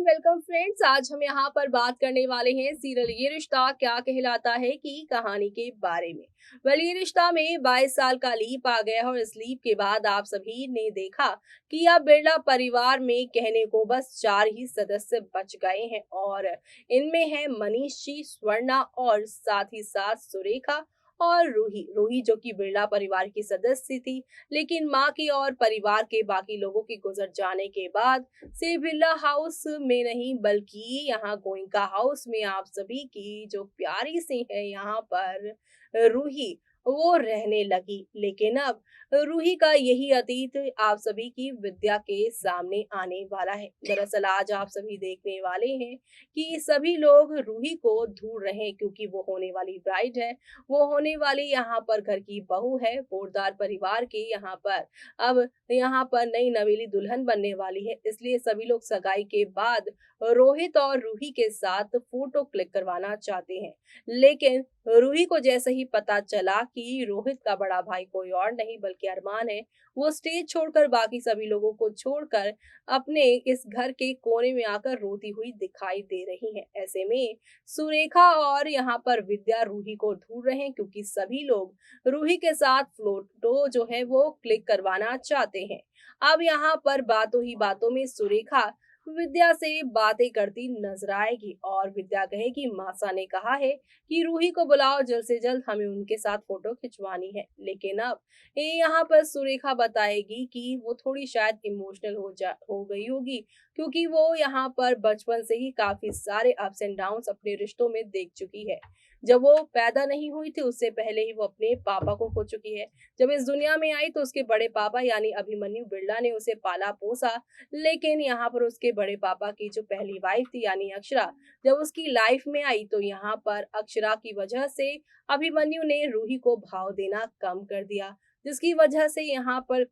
Welcome friends. आज हम यहाँ पर बात करने वाले हैं सीरियल ये रिश्ता क्या कहलाता है की कहानी के बारे में। ये रिश्ता में 22 साल का लीप आ गया और इस लीप के बाद आप सभी ने देखा कि अब बिरला परिवार में कहने को बस 4 ही सदस्य बच गए हैं और इनमें है मनीष जी, स्वर्णा और साथ ही साथ सुरेखा और रूही। रूही जो कि बिरला परिवार की सदस्य थी, लेकिन माँ की और परिवार के बाकी लोगों के गुजर जाने के बाद से बिरला हाउस में नहीं बल्कि यहाँ गोइंका हाउस में आप सभी की जो प्यारी सी है यहाँ पर रूही, वो रहने लगी। लेकिन अब रूही का यही अतीत आप सभी की विद्या के सामने आने वाला है। दरअसल आज आप सभी देखने वाले हैं कि सभी लोग रूही को ढूंढ रहे हैं क्योंकि वो होने वाली ब्राइड है, वो होने वाली यहाँ पर घर की बहू है, पोरदार परिवार के यहाँ पर अब यहाँ पर नई नवेली दुल्हन बनने वाली है। इसलिए सभी लोग सगाई के बाद रोहित और रूही के साथ फोटो क्लिक करवाना चाहते हैं। लेकिन रूही को जैसे ही पता चला कि रोहित का बड़ा भाई कोई और नहीं बल्कि अरमान है, वो स्टेज छोड़कर बाकी सभी लोगों को छोड़कर अपने इस घर के कोने में आकर रोती हुई दिखाई दे रही है। ऐसे में सुरेखा और यहाँ पर विद्या रूही को ढूंढ रहे हैं क्योंकि सभी लोग रूही के साथ फोटो जो है वो क्लिक करवाना चाहते हैं। अब यहाँ पर बातों ही बातों में सुरेखा विद्या से बातें करती नजर आएगी और विद्या कहेगी मासा ने कहा है कि रूही को बुलाओ, जल्द से जल्द हमें उनके साथ फोटो खिंचवानी है। लेकिन अब यहाँ पर सुरेखा बताएगी कि वो थोड़ी शायद इमोशनल हो गई होगी क्योंकि वो यहाँ पर बचपन से ही काफी सारे अप्स एंड डाउन्स अपने रिश्तों में देख चुकी है। जब वो पैदा नहीं हुई थी उससे पहले ही वो अपने पापा को खो चुकी है। जब इस दुनिया में आई तो उसके बड़े पापा यानी अभिमन्यु बिरला ने उसे पाला पोसा। लेकिन यहाँ पर उसके बड़े पापा की जो पहली वाइफ थी यानी अक्षरा, जब उसकी लाइफ में आई तो यहाँ पर अक्षरा की वजह से अभिमन्यु ने रूही को भाव देना कम कर दिया, जिसकी वजह से यहाँ पर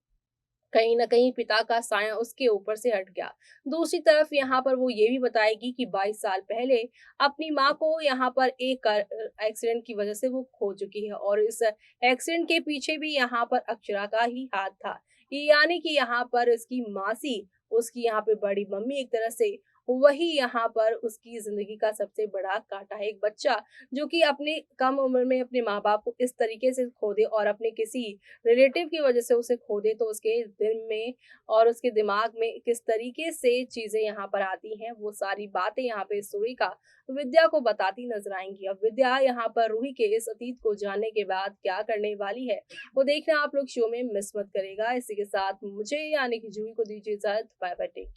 कहीं न कहीं पिता का साया उसके ऊपर से हट गया। दूसरी तरफ यहाँ पर वो ये भी बताएगी कि 22 साल पहले अपनी माँ को यहाँ पर एक एक्सीडेंट की वजह से वो खो चुकी है और इस एक्सीडेंट के पीछे भी यहाँ पर अक्षरा का ही हाथ था। यानी कि यहाँ पर इसकी मासी, उसकी यहाँ पे बड़ी मम्मी एक तरह से वही यहाँ पर उसकी ज़िंदगी का सबसे बड़ा काँटा है। एक बच्चा जो कि अपनी कम उम्र में अपने माँ-बाप को इस तरीके से खो दे और अपने किसी रिलेटिव की वजह से उसे खो दे, तो उसके दिल में और उसके दिमाग में किस तरीके से चीजें यहाँ पर आती हैं, वो सारी बातें यहाँ पे सुरेखा विद्या को बताती नजर आएंगी। अब विद्या यहाँ पर रूही के इस अतीत को जानने के बाद क्या करने वाली है, वो देखना आप लोग शो में मिस मत करेगा। इसी के साथ मुझे यानी कि जूही को दीजिए इजाजत। Bye bye, take care.